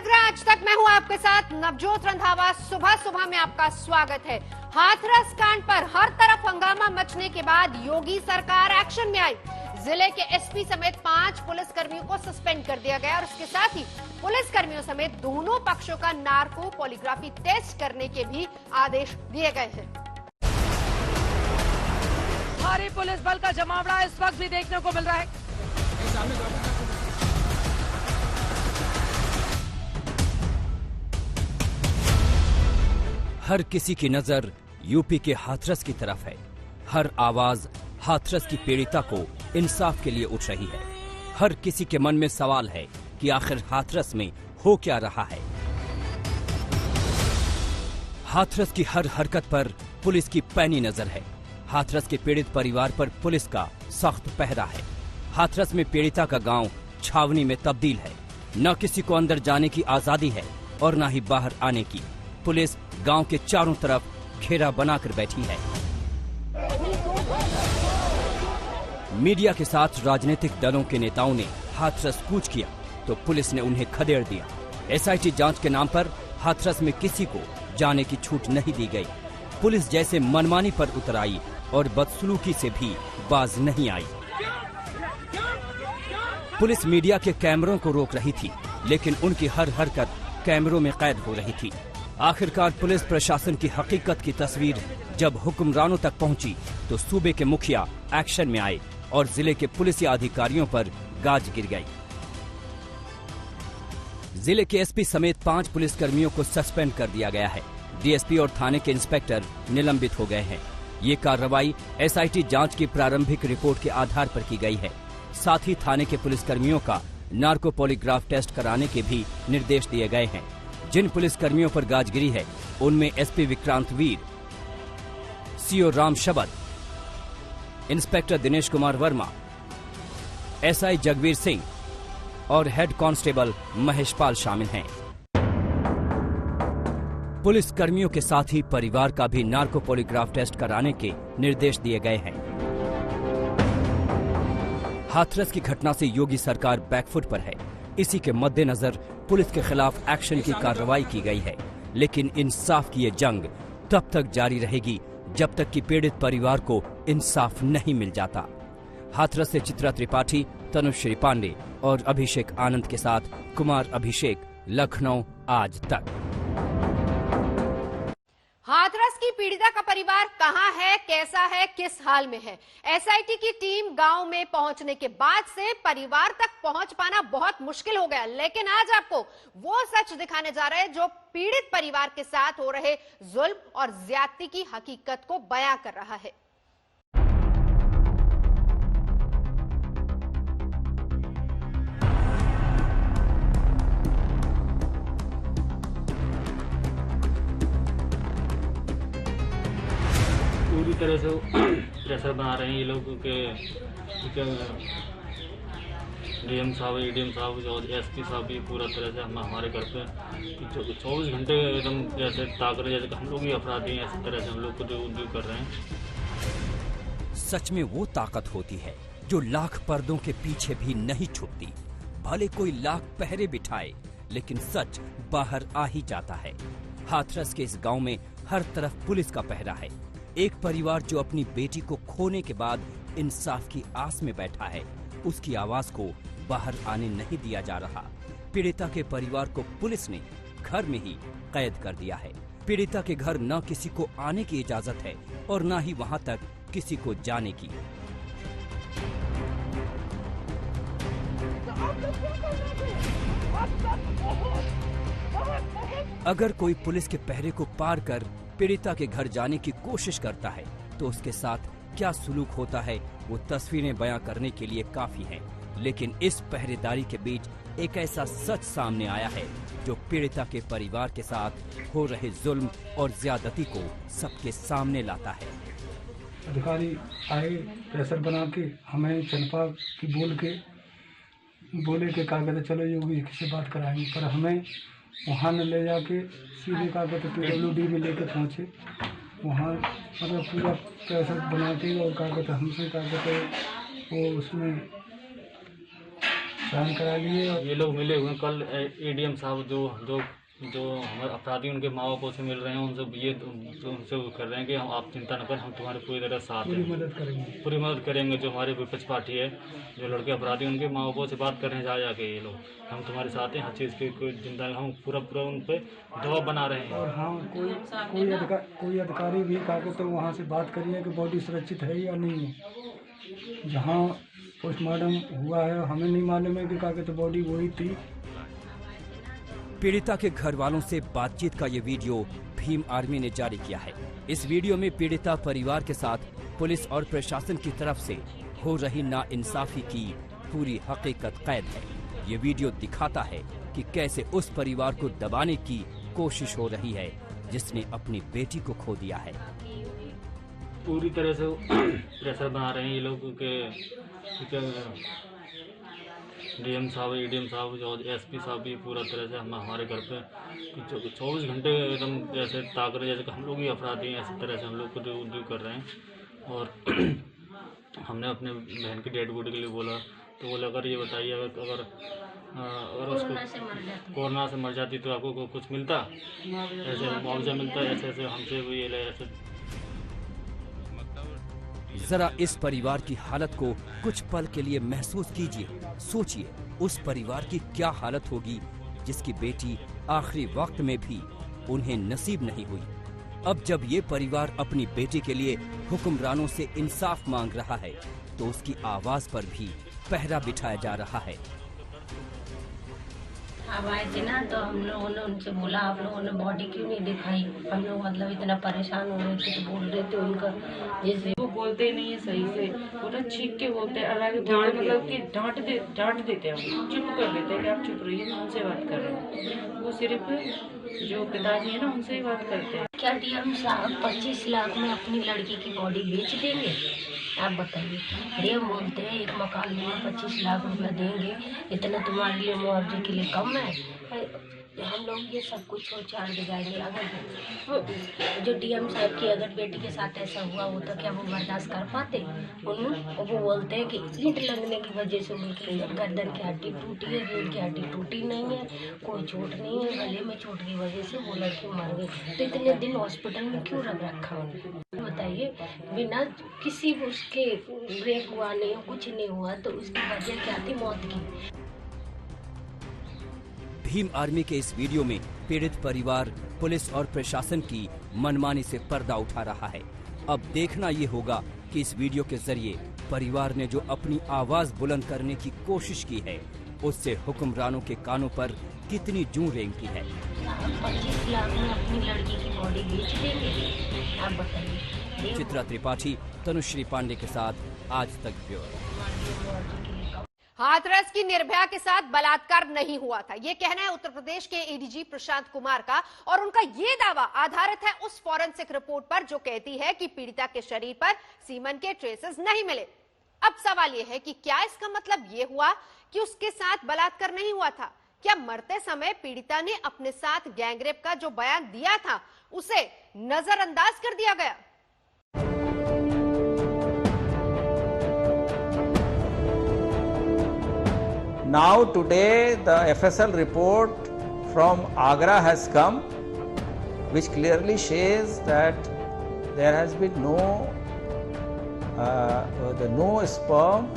देख रहे हैं आज तक। मैं हूं आपके साथ नवजोत रंधावा। सुबह सुबह में आपका स्वागत है। हाथरस कांड पर हर तरफ हंगामा मचने के बाद योगी सरकार एक्शन में आई। जिले के एसपी समेत 5 पुलिसकर्मियों को सस्पेंड कर दिया गया और इसके साथ ही पुलिसकर्मियों समेत दोनों पक्षों का नार्को पॉलीग्राफी टेस्ट करने के भी आदेश दिए गए हैं। भारी पुलिस बल का जमावड़ा इस वक्त भी देखने को मिल रहा है। हर किसी की नजर यूपी के हाथरस की तरफ है। हर आवाज हाथरस की पीड़िता को इंसाफ के लिए उठ रही है। हर किसी के मन में सवाल है कि आखिर हाथरस में हो क्या रहा है। हाथरस की हर हरकत पर पुलिस की पैनी नजर है। हाथरस के पीड़ित परिवार पर पुलिस का सख्त पहरा है। हाथरस में पीड़िता का गांव छावनी में तब्दील है। न किसी को अंदर जाने की आजादी है और न ही बाहर आने की। पुलिस गांव के चारों तरफ घेरा बनाकर बैठी है। मीडिया के साथ राजनीतिक दलों के नेताओं ने हाथरस कूच किया तो पुलिस ने उन्हें खदेड़ दिया। एसआईटी जांच के नाम पर हाथरस में किसी को जाने की छूट नहीं दी गई। पुलिस जैसे मनमानी पर उतर आई और बदसलूकी से भी बाज नहीं आई। पुलिस मीडिया के कैमरों को रोक रही थी, लेकिन उनकी हर हरकत कैमरों में कैद हो रही थी। आखिरकार पुलिस प्रशासन की हकीकत की तस्वीर जब हुक्मरानों तक पहुंची तो सूबे के मुखिया एक्शन में आए और जिले के पुलिस अधिकारियों पर गाज गिर गई। जिले के एसपी समेत 5 पुलिसकर्मियों को सस्पेंड कर दिया गया है। डीएसपी और थाने के इंस्पेक्टर निलंबित हो गए हैं। ये कार्रवाई एसआईटी जांच की प्रारंभिक रिपोर्ट के आधार पर की गई है। साथ ही थाने के पुलिसकर्मियों का नार्को पॉलीग्राफ टेस्ट कराने के भी निर्देश दिए गए हैं। जिन पुलिसकर्मियों पर गाजगिरी है उनमें एसपी विक्रांत वीर, सीओ राम शबद, इंस्पेक्टर दिनेश कुमार वर्मा, एसआई जगवीर सिंह और हेड कांस्टेबल महेश पाल शामिल हैं। पुलिस कर्मियों के साथ ही परिवार का भी नार्को पॉलीग्राफ टेस्ट कराने के निर्देश दिए गए हैं। हाथरस की घटना से योगी सरकार बैकफुट पर है। इसी के मद्देनजर पुलिस के खिलाफ एक्शन की कार्रवाई की गई है। लेकिन इंसाफ की ये जंग तब तक जारी रहेगी जब तक कि पीड़ित परिवार को इंसाफ नहीं मिल जाता। हाथरस से चित्रा त्रिपाठी, तनुश्री पांडे और अभिषेक आनंद के साथ कुमार अभिषेक, लखनऊ आज तक। हाथरस की पीड़िता का परिवार कहां है, कैसा है, किस हाल में है? एसआईटी की टीम गांव में पहुंचने के बाद से परिवार तक पहुंच पाना बहुत मुश्किल हो गया। लेकिन आज आपको वो सच दिखाने जा रहे हैं जो पीड़ित परिवार के साथ हो रहे जुल्म और ज्यादती की हकीकत को बयां कर रहा है। पूरी तरह से प्रेशर बना रहे हैं ये लोग के डीएम साहब, एडीएम साहब और एसपी साहब भी पूरा तरह से हमारे घर पे 24 घंटे एकदम जैसे ताक रहे, जैसे हम लोग ही अपराधी हैं, इस तरह से हम लोग को जो कर रहे हैं। सच में वो ताकत होती है जो लाख पर्दों के पीछे भी नहीं छुपती। भले कोई लाख पहरे बिठाए, लेकिन सच बाहर आ ही जाता है। हाथरस के इस गांव में हर तरफ पुलिस का पहरा है। एक परिवार जो अपनी बेटी को खोने के बाद इंसाफ की आस में बैठा है, उसकी आवाज को बाहर आने नहीं दिया जा रहा। पीड़िता के परिवार को पुलिस ने घर में ही कैद कर दिया है। पीड़िता के घर न किसी को आने की इजाजत है और न ही वहां तक किसी को जाने की। अगर कोई पुलिस के पहरे को पार कर पीड़िता के घर जाने की कोशिश करता है तो उसके साथ क्या सुलूक होता है वो तस्वीरें बयां करने के लिए काफी है। लेकिन इस पहरेदारी के बीच एक ऐसा सच सामने आया है जो पीड़िता के परिवार के साथ हो रहे जुल्म और ज्यादती को सबके सामने लाता है। अधिकारी आए, प्रेशर बना के हमें चंपा की बोले के कागज चलो योगी से बात कराएंगे, पर हमें वहाँ न ले जाके सीधे कागज PWD में लेकर पहुँचे। वहाँ मतलब पूरा प्रेशर बना के और कागज हमसे कागज वो उसमें साइन करा लिए। ये लोग मिले हुए हैं। कल एडीएम साहब जो हमारे अपराधी उनके माँ बापों से मिल रहे हैं, उनसे वो कर रहे हैं कि हम आप चिंता न करें, हम तुम्हारे पूरी तरह साथ हैं, पूरी मदद करेंगे। जो हमारे विपक्ष पार्टी है, जो लड़के अपराधी उनके माँ बापों से बात कर रहे हैं जाके ये लोग, हम तुम्हारे साथ हैं, हर चीज़ की कोई चिंता नहीं, हम पूरा उन पर दबाव बना रहे हैं। और हाँ, कोई अधिकारी भी कहा तो वहाँ से बात करिए कि बॉडी सुरक्षित है या नहीं है। जहाँ पोस्टमार्टम हुआ है हमें नहीं मालूम है कि कहा तो बॉडी वही थी। पीड़िता के घर वालों से बातचीत का ये वीडियो भीम आर्मी ने जारी किया है। इस वीडियो में पीड़िता परिवार के साथ पुलिस और प्रशासन की तरफ से हो रही नाइंसाफी की पूरी हकीकत कैद है। ये वीडियो दिखाता है कि कैसे उस परिवार को दबाने की कोशिश हो रही है जिसने अपनी बेटी को खो दिया है। पूरी तरह से प्रेशर बना रहे हैं ये लोग के डीएम साहब, एडीएम साहब, जो एसपी साहब भी पूरा तरह से हमारे घर पे 24 घंटे एकदम जैसे ताक रहे, जैसे हम लोग ही अपराधी हैं, इस तरह से हम लोग को जो कर रहे हैं। और हमने अपने बहन की डेड बॉडी के लिए बोला तो बोले अगर ये बताइए अगर उसको कोरोना से मर जाती तो आपको कुछ मिलता, ऐसे मुआवजा मिलता, ऐसे हमसे ये ऐसे। जरा इस परिवार की हालत को कुछ पल के लिए महसूस कीजिए। सोचिए उस परिवार की क्या हालत होगी जिसकी बेटी आखिरी वक्त में भी उन्हें नसीब नहीं हुई। अब जब ये परिवार अपनी बेटी के लिए हुक्मरानों से इंसाफ मांग रहा है तो उसकी आवाज पर भी पहरा बिठाया जा रहा है। अब आए थे ना तो हम लोगों ने उनसे बोला आप लोगों ने बॉडी क्यों नहीं दिखाई। हम लोग मतलब इतना परेशान हो रहे थे तो बोल रहे थे उनका जैसे वो बोलते नहीं है सही से, पूरा चीख के बोलते हैं, अलग मतलब कि डांट देते हैं, चुप कर देते हैं कि आप चुप रहिए, मैं उनसे बात कर रहे हैं। वो सिर्फ जो पिताजी है ना उनसे ही बात करते हैं। क्या डीएम साहब 25 लाख में अपनी लड़की की बॉडी बेच देंगे? आप बताइए। डीएम बोलते हैं एक मकान में 25 लाख रुपया देंगे, इतना तुम्हारे लिए मुआवजे के लिए कम है। हम लोग ये सब कुछ सोच दिखाएंगे। अगर जो डीएम साहब की अगर बेटी के साथ ऐसा हुआ होता क्या वो बर्दाश्त कर पाते? वो बोलते हैं कि ईंट लगने की वजह से उनकी गर्दन की हड्डी टूटी है, रीढ़ की हड्डी टूटी नहीं है, कोई चोट नहीं है, गले में चोट की वजह से वो लड़की मर गई। तो इतने दिन हॉस्पिटल में क्यों रखा उन्हें? बताइए। बिना किसी उसके रेप हुआ नहीं, कुछ नहीं हुआ, तो उसकी वजह क्या थी मौत की? भीम आर्मी के इस वीडियो में पीड़ित परिवार पुलिस और प्रशासन की मनमानी से पर्दा उठा रहा है। अब देखना ये होगा कि इस वीडियो के जरिए परिवार ने जो अपनी आवाज बुलंद करने की कोशिश की है उससे हुक्मरानों के कानों पर कितनी जूं रेंगती है। 25 लाख में अपनी लड़की की बॉडी बेच देंगे? आप बताइए। चित्रा त्रिपाठी, तनुश्री पांडे के साथ आज तक ब्यूरो। हाथरस की निर्भया के साथ बलात्कार नहीं हुआ था, यह कहना है उत्तर प्रदेश के एडीजी प्रशांत कुमार का, और उनका यह दावा आधारित है उस फॉरेंसिक रिपोर्ट पर जो कहती है कि पीड़िता के शरीर पर सीमन के ट्रेसेस नहीं मिले। अब सवाल यह है कि क्या इसका मतलब यह हुआ कि उसके साथ बलात्कार नहीं हुआ था? क्या मरते समय पीड़िता ने अपने साथ गैंगरेप का जो बयान दिया था उसे नजरअंदाज कर दिया गया? Now today the FSL report from Agra has come, which clearly says that there has been no sperm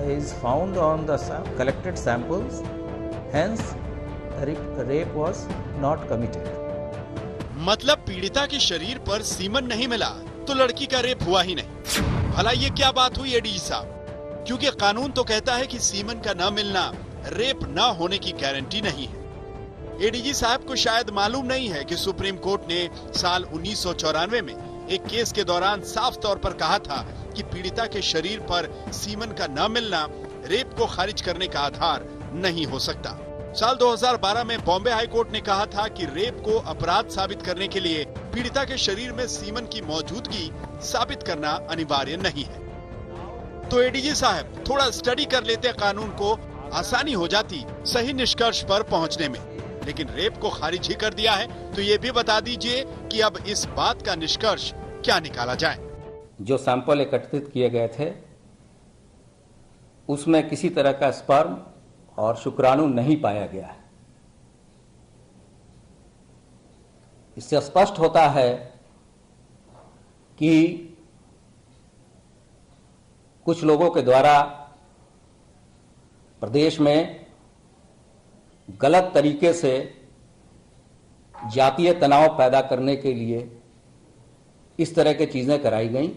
is found on the collected samples, hence rape was not committed. मतलब पीड़िता के शरीर पर सीमन नहीं मिला तो लड़की का रेप हुआ ही नहीं। भला ये क्या बात हुई एडीजी साहब? क्योंकि कानून तो कहता है कि सीमन का न मिलना रेप न होने की गारंटी नहीं है। एडीजी साहब को शायद मालूम नहीं है कि सुप्रीम कोर्ट ने साल 1994 में एक केस के दौरान साफ तौर पर कहा था कि पीड़िता के शरीर पर सीमन का न मिलना रेप को खारिज करने का आधार नहीं हो सकता। साल 2012 में बॉम्बे हाई कोर्ट ने कहा था कि रेप को अपराध साबित करने के लिए पीड़िता के शरीर में सीमन की मौजूदगी साबित करना अनिवार्य नहीं है। तो एडीजी साहब थोड़ा स्टडी कर लेते कानून को, आसानी हो जाती सही निष्कर्ष पर पहुंचने में। लेकिन रेप को खारिज ही कर दिया है तो ये भी बता दीजिए कि अब इस बात का निष्कर्ष क्या निकाला जाए। जो सैंपल एकत्रित किए गए थे उसमें किसी तरह का स्पर्म और शुक्राणु नहीं पाया गया है। इससे स्पष्ट होता है कि कुछ लोगों के द्वारा प्रदेश में गलत तरीके से जातीय तनाव पैदा करने के लिए इस तरह की चीजें कराई गईं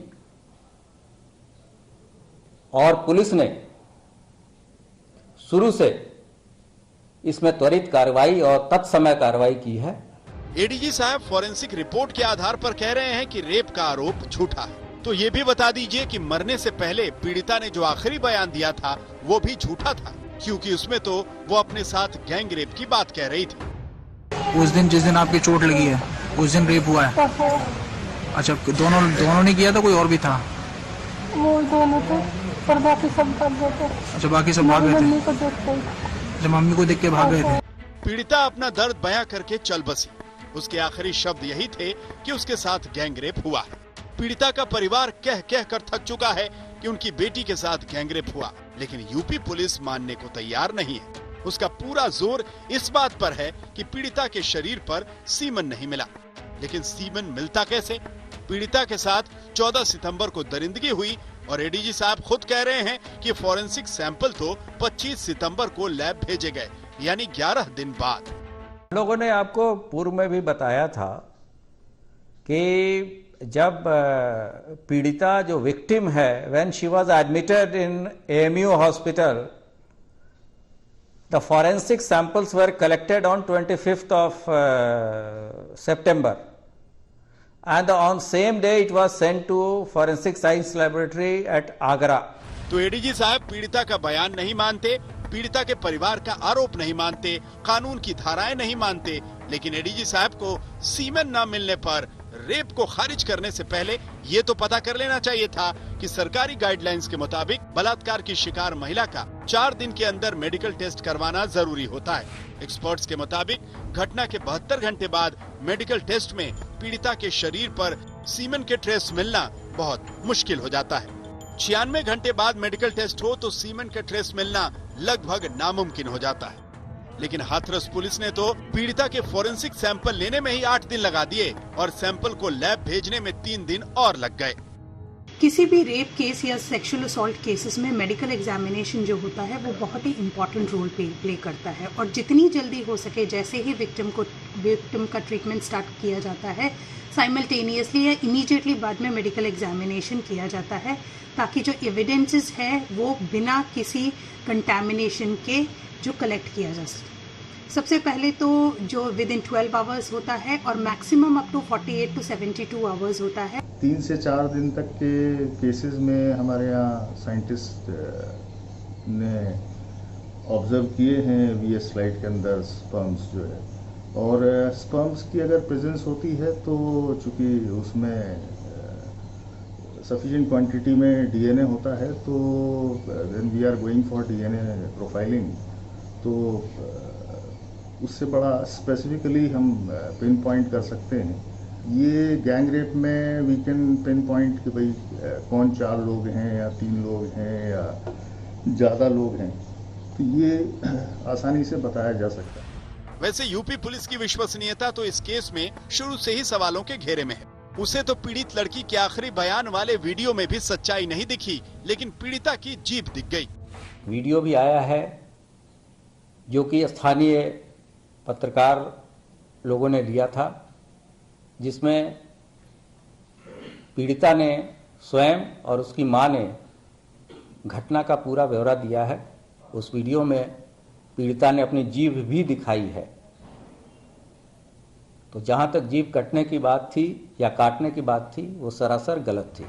और पुलिस ने शुरू से इसमें त्वरित कार्रवाई और तत्समय कार्रवाई की है। एडीजी साहब फॉरेंसिक रिपोर्ट के आधार पर कह रहे हैं कि रेप का आरोप झूठा है। तो ये भी बता दीजिए कि मरने से पहले पीड़िता ने जो आखिरी बयान दिया था वो भी झूठा था, क्योंकि उसमें तो वो अपने साथ गैंग रेप की बात कह रही थी। उस दिन जिस दिन आपकी चोट लगी है उस दिन रेप हुआ है? अच्छा, दोनों ने किया था, कोई और भी था? वो दोनों थे, पर बाकी सब भाग गए थे। अच्छा, बाकी सब भाग गए थे। जब मम्मी को देख के भाग गए थे। पीड़िता अपना दर्द बयां करके चल बसी। उसके आखिरी शब्द यही थे कि उसके साथ गैंग रेप हुआ है। पीड़िता का परिवार कह कह कर थक चुका है कि उनकी बेटी के साथ गैंग रेप हुआ, लेकिन यूपी पुलिस मानने को तैयार नहीं है। उसका पूरा जोर इस बात पर है कि पीड़िता के शरीर पर सीमन नहीं मिला। लेकिन सीमन मिलता कैसे? पीड़िता के साथ 14 सितंबर को दरिंदगी हुई और एडीजी साहब खुद कह रहे हैं कि फॉरेंसिक सैंपल तो 25 सितंबर को लैब भेजे गए, यानी 11 दिन बाद। लोगों ने आपको पूर्व में भी बताया था कि जब पीड़िता जो विक्टिम है, when she was admitted in AMU hospital, the forensic samples were collected on 25th of September, and on same day it was sent to Forensic Science Laboratory at Agra. तो एडीजी साहब पीड़िता का बयान नहीं मानते, पीड़िता के परिवार का आरोप नहीं मानते, कानून की धाराएं नहीं मानते, लेकिन एडीजी साहब को सीमेन न मिलने पर रेप को खारिज करने से पहले ये तो पता कर लेना चाहिए था कि सरकारी गाइडलाइंस के मुताबिक बलात्कार की शिकार महिला का 4 दिन के अंदर मेडिकल टेस्ट करवाना जरूरी होता है। एक्सपर्ट्स के मुताबिक घटना के 72 घंटे बाद मेडिकल टेस्ट में पीड़िता के शरीर पर सीमेन के ट्रेस मिलना बहुत मुश्किल हो जाता है। 96 घंटे बाद मेडिकल टेस्ट हो तो सीमेन का ट्रेस मिलना लगभग नामुमकिन हो जाता है। लेकिन हाथरस पुलिस ने तो पीड़िता के फॉरेंसिक सैंपल लेने में ही 8 दिन लगा दिए और सैंपल को लैब भेजने में 3 दिन और लग गए। किसी भी रेप केस या सेक्सुअल असॉल्ट केसेस में मेडिकल एग्जामिनेशन जो होता है वो बहुत ही इम्पोर्टेंट रोल प्ले करता है और जितनी जल्दी हो सके, जैसे ही विक्टिम का ट्रीटमेंट स्टार्ट किया जाता है, साइमल्टेनियसली या इमीडिएटली बाद में मेडिकल एग्जामिनेशन किया जाता है, ताकि जो एविडेंसेस है वो बिना किसी कंटैमिनेशन के जो कलेक्ट किया जा सके। सबसे पहले तो जो विद इन 12 आवर्स होता है और maximum up to 48 to 72 hours होता है। 3 से 4 दिन तक के केसेस में हमारे यहाँ साइंटिस्ट ने ऑब्जर्व किए हैं वीएस स्लाइड के अंदर स्पर्म्स जो है, और स्पर्म्स की अगर प्रेजेंस होती है तो चूंकि उसमें सफिशिएंट क्वांटिटी में डीएनए होता है, तो then we are going for DNA profiling. तो उससे बड़ा स्पेसिफिकली हम पिन पॉइंट कर सकते हैं। ये गैंग रेप में वी कैन पिन पॉइंट कि भाई कौन 4 लोग हैं या 3 लोग हैं या ज़्यादा लोग हैं, तो ये आसानी से बताया जा सकता है। वैसे यूपी पुलिस की विश्वसनीयता तो इस केस में शुरू से ही सवालों के घेरे में है। उसे तो पीड़ित लड़की के आखिरी बयान वाले वीडियो में भी सच्चाई नहीं दिखी, लेकिन पीड़िता की जीभ दिख गई। वीडियो भी आया है जो कि स्थानीय पत्रकार लोगों ने लिया था, जिसमें पीड़िता ने स्वयं और उसकी मां ने घटना का पूरा ब्यौरा दिया है। उस वीडियो में पीड़िता ने अपनी जीभ भी दिखाई है। तो जहां तक जीभ कटने की बात थी या काटने की बात थी, वो सरासर गलत थी।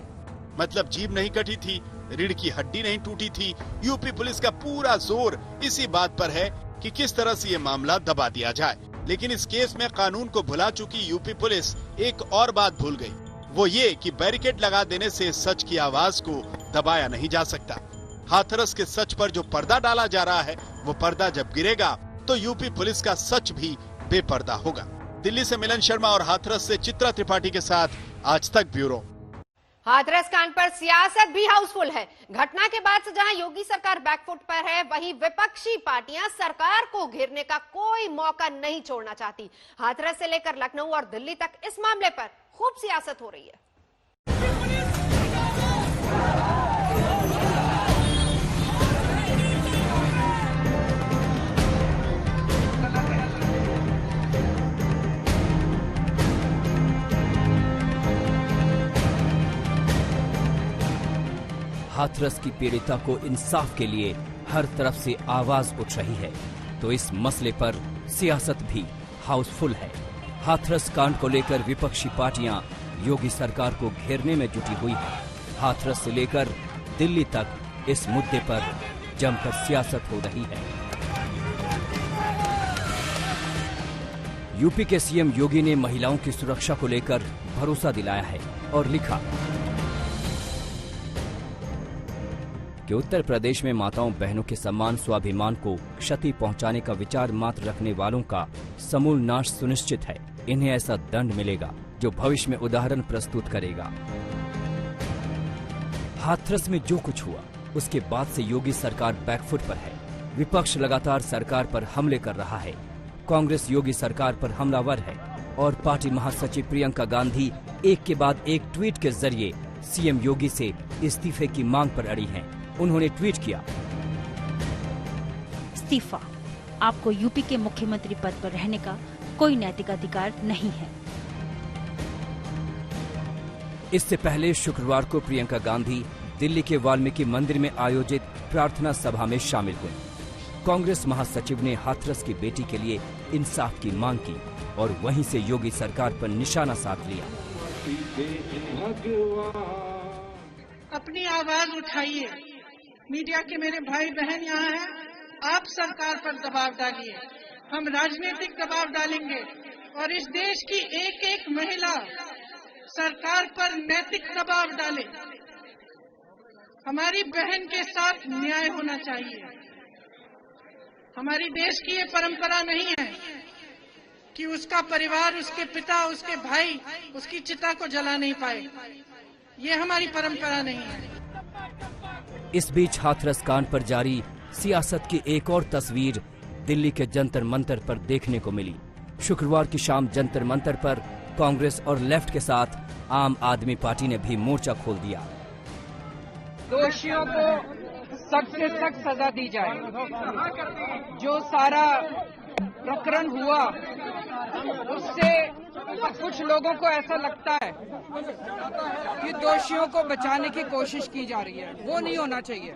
मतलब जीभ नहीं कटी थी, रीढ़ की हड्डी नहीं टूटी थी। यूपी पुलिस का पूरा जोर इसी बात पर है कि किस तरह से ये मामला दबा दिया जाए। लेकिन इस केस में कानून को भुला चुकी यूपी पुलिस एक और बात भूल गई, वो ये कि बैरिकेड लगा देने से सच की आवाज को दबाया नहीं जा सकता। हाथरस के सच पर जो पर्दा डाला जा रहा है, वो पर्दा जब गिरेगा तो यूपी पुलिस का सच भी बेपर्दा होगा। दिल्ली से मिलन शर्मा और हाथरस से चित्रा त्रिपाठी के साथ आज तक ब्यूरो। हाथरस कांड पर सियासत भी हाउसफुल है। घटना के बाद से जहां योगी सरकार बैकफुट पर है, वहीं विपक्षी पार्टियां सरकार को घेरने का कोई मौका नहीं छोड़ना चाहती। हाथरस से लेकर लखनऊ और दिल्ली तक इस मामले पर खूब सियासत हो रही है। हाथरस की पीड़िता को इंसाफ के लिए हर तरफ से आवाज उठ रही है, तो इस मसले पर सियासत भी हाउसफुल है। हाथरस कांड को लेकर विपक्षी पार्टियां योगी सरकार को घेरने में जुटी हुई है। हाथरस से लेकर दिल्ली तक इस मुद्दे पर जमकर सियासत हो रही है। यूपी के सीएम योगी ने महिलाओं की सुरक्षा को लेकर भरोसा दिलाया है और लिखा कि उत्तर प्रदेश में माताओं बहनों के सम्मान स्वाभिमान को क्षति पहुंचाने का विचार मात्र रखने वालों का समूल नाश सुनिश्चित है। इन्हें ऐसा दंड मिलेगा जो भविष्य में उदाहरण प्रस्तुत करेगा। हाथरस में जो कुछ हुआ उसके बाद से योगी सरकार बैकफुट पर है। विपक्ष लगातार सरकार पर हमले कर रहा है। कांग्रेस योगी सरकार पर हमलावर है और पार्टी महासचिव प्रियंका गांधी एक के बाद एक ट्वीट के जरिए सीएम योगी से इस्तीफे की मांग पर अड़ी हैं। उन्होंने ट्वीट किया, इस्तीफा, आपको यूपी के मुख्यमंत्री पद पर रहने का कोई नैतिक अधिकार नहीं है। इससे पहले शुक्रवार को प्रियंका गांधी दिल्ली के वाल्मीकि मंदिर में आयोजित प्रार्थना सभा में शामिल हुई। कांग्रेस महासचिव ने हाथरस की बेटी के लिए इंसाफ की मांग की और वहीं से योगी सरकार पर निशाना साध लिया। अपनी आवाज उठाइए, मीडिया के मेरे भाई बहन यहाँ हैं, आप सरकार पर दबाव डालिए। हम राजनीतिक दबाव डालेंगे और इस देश की एक एक महिला सरकार पर नैतिक दबाव डाले। हमारी बहन के साथ न्याय होना चाहिए। हमारी देश की ये परंपरा नहीं है कि उसका परिवार, उसके पिता, उसके भाई उसकी चिता को जला नहीं पाए। ये हमारी परंपरा नहीं है। इस बीच हाथरस कांड पर जारी सियासत की एक और तस्वीर दिल्ली के जंतर मंतर पर देखने को मिली। शुक्रवार की शाम जंतर मंतर पर कांग्रेस और लेफ्ट के साथ आम आदमी पार्टी ने भी मोर्चा खोल दिया। दोषियों को सख्त से सख्त सजा दी जाए। जो सारा प्रकरण हुआ उससे कुछ लोगों को ऐसा लगता है कि दोषियों को बचाने की कोशिश की जा रही है। वो नहीं होना चाहिए।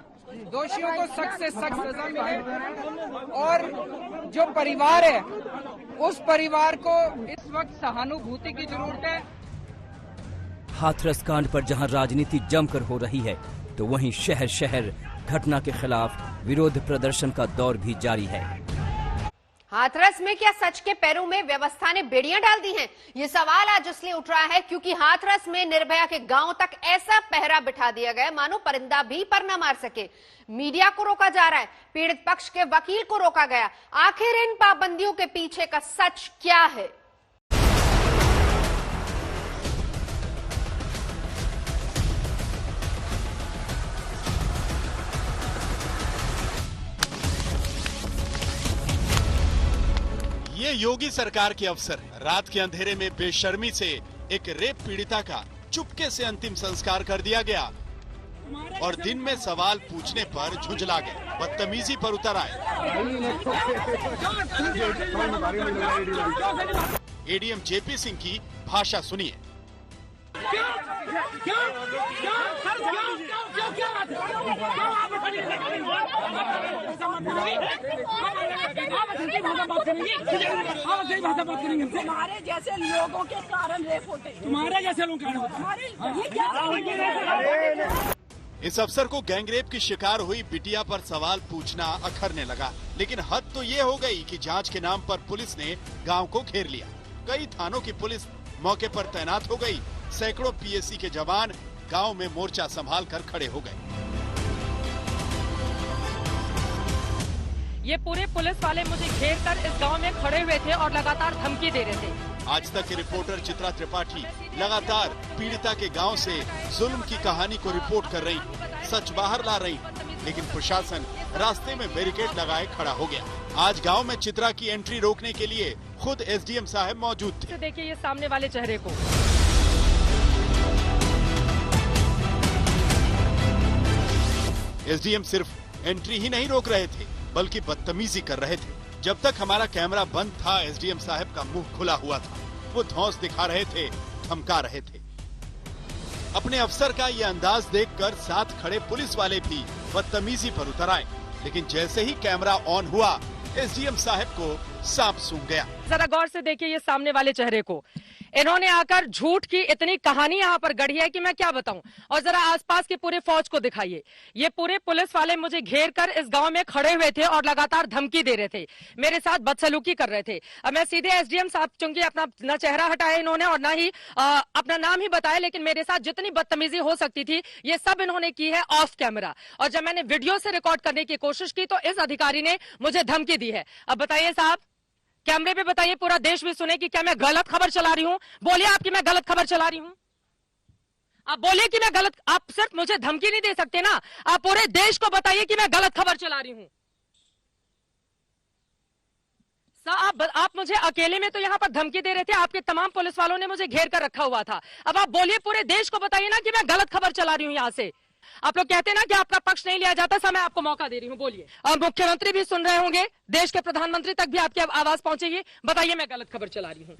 दोषियों को सख्त से सख्त सजा मिले और जो परिवार है उस परिवार को इस वक्त सहानुभूति की जरूरत है। हाथरस कांड पर जहां राजनीति जमकर हो रही है, तो वहीं शहर शहर घटना के खिलाफ विरोध प्रदर्शन का दौर भी जारी है। हाथरस में क्या सच के पैरों में व्यवस्था ने बेड़ियां डाल दी हैं? ये सवाल आज इसलिए उठ रहा है क्योंकि हाथरस में निर्भया के गांव तक ऐसा पहरा बिठा दिया गया मानो परिंदा भी पर न मार सके। मीडिया को रोका जा रहा है, पीड़ित पक्ष के वकील को रोका गया। आखिर इन पाबंदियों के पीछे का सच क्या है? ये योगी सरकार के अफसर है। रात के अंधेरे में बेशर्मी से एक रेप पीड़िता का चुपके से अंतिम संस्कार कर दिया गया और दिन में सवाल पूछने पर झुंझला गए, बदतमीजी पर उतर आए। एडीएम जेपी सिंह की भाषा सुनिए। तुम्हारे जैसे लोगों के कारण रेप होते, तुम्हारे जैसे लोग इस अफसर को गैंगरेप की शिकार हुई बिटिया पर सवाल पूछना अखरने लगा। लेकिन हद तो ये हो गई कि जांच के नाम पर पुलिस ने गांव को घेर लिया। कई थानों की पुलिस मौके पर तैनात हो गई। सैकड़ों पीएससी के जवान गांव में मोर्चा संभाल कर खड़े हो गए। ये पूरे पुलिस वाले मुझे घेर कर इस गांव में खड़े हुए थे और लगातार धमकी दे रहे थे आज तक के रिपोर्टर चित्रा त्रिपाठी लगातार पीड़िता के गांव से जुल्म की कहानी को रिपोर्ट कर रही, सच बाहर ला रही, लेकिन प्रशासन रास्ते में बैरिकेड लगाए खड़ा हो गया। आज गांव में चित्रा की एंट्री रोकने के लिए खुद एसडीएम साहब मौजूद थे। देखिए ये सामने वाले चेहरे को। एसडीएम सिर्फ एंट्री ही नहीं रोक रहे थे, बल्कि बदतमीजी कर रहे थे। जब तक हमारा कैमरा बंद था, एसडीएम साहब का मुंह खुला हुआ था। वो धौंस दिखा रहे थे, धमका रहे थे। अपने अफसर का ये अंदाज देखकर साथ खड़े पुलिस वाले भी बदतमीजी पर उतर आए, लेकिन जैसे ही कैमरा ऑन हुआ, एसडीएम साहब को सांप सूंघ गया। जरा गौर से देखिए ये सामने वाले चेहरे को। इन्होंने आकर झूठ की इतनी कहानी यहाँ पर गढ़ी है कि मैं क्या बताऊं। और जरा आसपास की पूरे फौज को दिखाइए। ये पूरे पुलिस वाले मुझे घेर कर इस गांव में खड़े हुए थे और लगातार धमकी दे रहे थे, मेरे साथ बदसलूकी कर रहे थे। अब मैं सीधे एसडीएम साहब, चूंकि अपना न चेहरा हटाया इन्होंने और न ही अपना नाम ही बताया, लेकिन मेरे साथ जितनी बदतमीजी हो सकती थी ये सब इन्होंने की है ऑफ कैमरा। और जब मैंने वीडियो से रिकॉर्ड करने की कोशिश की तो इस अधिकारी ने मुझे धमकी दी है। अब बताइए साहब, कैमरे पे बताइए, पूरा देश भी सुने कि क्या मैं गलत खबर चला रही हूं? बोलिए आपकी मैं गलत खबर चला रही हूं? आप बोलिए कि मैं गलत, आप सिर्फ मुझे धमकी नहीं दे सकते ना, आप पूरे देश को बताइए कि मैं गलत खबर चला रही हूं। आप मुझे अकेले में तो यहां पर धमकी दे रहे थे, आपके तमाम पुलिस वालों ने मुझे घेर कर रखा हुआ था। अब आप बोलिए, पूरे देश को बताइए ना कि मैं गलत खबर चला रही हूं। यहां से आप लोग कहते हैं ना कि आपका पक्ष नहीं लिया जाता, मैं आपको मौका दे रही हूं, बोलिए। और मुख्यमंत्री भी सुन रहे होंगे, देश के प्रधानमंत्री तक भी आपकी आवाज पहुंचेगी, बताइए मैं गलत खबर चला रही हूं।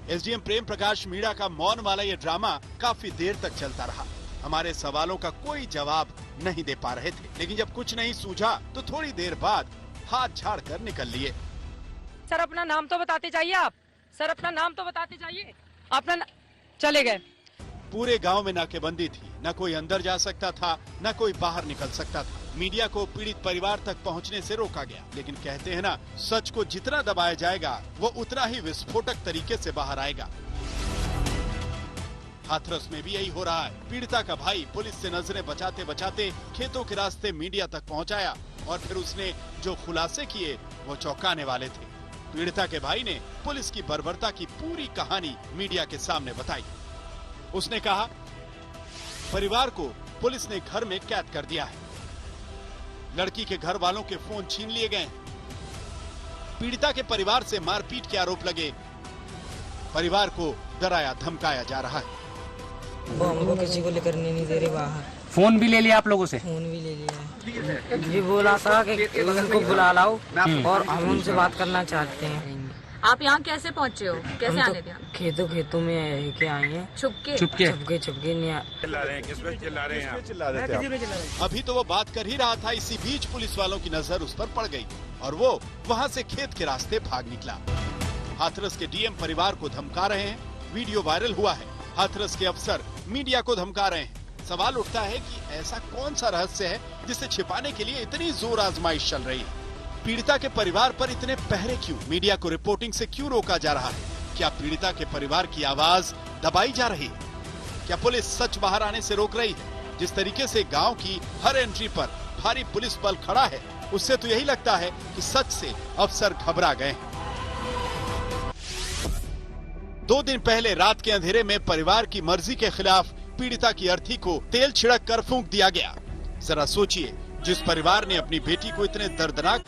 एसडीएम प्रेम प्रकाश मीणा का मौन वाला ये ड्रामा काफी देर तक चलता रहा। हमारे सवालों का कोई जवाब नहीं दे पा रहे थे, लेकिन जब कुछ नहीं सूझा तो थोड़ी देर बाद हाथ झाड़ कर निकल लिए। सर अपना नाम तो बताते जाइए आप, सर अपना नाम तो बताते जाइए। अपना चले गए। पूरे गांव में नाकेबंदी थी, न कोई अंदर जा सकता था, न कोई बाहर निकल सकता था। मीडिया को पीड़ित परिवार तक पहुंचने से रोका गया, लेकिन कहते हैं ना, सच को जितना दबाया जाएगा वो उतना ही विस्फोटक तरीके से बाहर आएगा। हाथरस में भी यही हो रहा है। पीड़िता का भाई पुलिस से नजरें बचाते बचाते खेतों के रास्ते मीडिया तक पहुंचाया और फिर उसने जो खुलासे किए वो चौंकाने वाले थे। पीड़िता के भाई ने पुलिस की बर्बरता की पूरी कहानी मीडिया के सामने बताई। उसने कहा, परिवार को पुलिस ने घर में कैद कर दिया है, लड़की के घर वालों के फोन छीन लिए गए, पीड़िता के परिवार से मारपीट के आरोप लगे, परिवार को डराया धमकाया जा रहा है। वो हमको किसी को लेकर नहीं दे रहे बाहर। फोन भी ले लिया आप लोगों से? फोन भी ले लिया। ये बोला था कि उनको बुला लाओ और हम उनसे बात करना चाहते हैं। आप यहाँ कैसे पहुँचे हो, कैसे आने दिया? खेतों में के आए हैं। छुपके नहीं चिल्ला रहे हैं। अभी तो वो बात कर ही रहा था, इसी बीच पुलिस वालों की नजर उस पर पड़ गई और वो वहाँ से खेत के रास्ते भाग निकला। हाथरस के डीएम परिवार को धमका रहे हैं, वीडियो वायरल हुआ है। हाथरस के अफसर मीडिया को धमका रहे हैं। सवाल उठता है कि ऐसा कौन सा रहस्य है जिसे छिपाने के लिए इतनी जोर आजमाइश चल रही है? पीड़िता के परिवार पर इतने पहरे क्यों? मीडिया को रिपोर्टिंग से क्यों रोका जा रहा है? क्या पीड़िता के परिवार की आवाज दबाई जा रही है? क्या पुलिस सच बाहर आने से रोक रही है? जिस तरीके से गांव की हर एंट्री पर भारी पुलिस बल खड़ा है, उससे तो यही लगता है कि सच से अफसर घबरा गए हैं। 2 दिन पहले रात के अंधेरे में परिवार की मर्जी के खिलाफ पीड़िता की अर्थी को तेल छिड़क कर फूंक दिया गया। जरा सोचिए, जिस परिवार ने अपनी बेटी को इतने दर्दनाक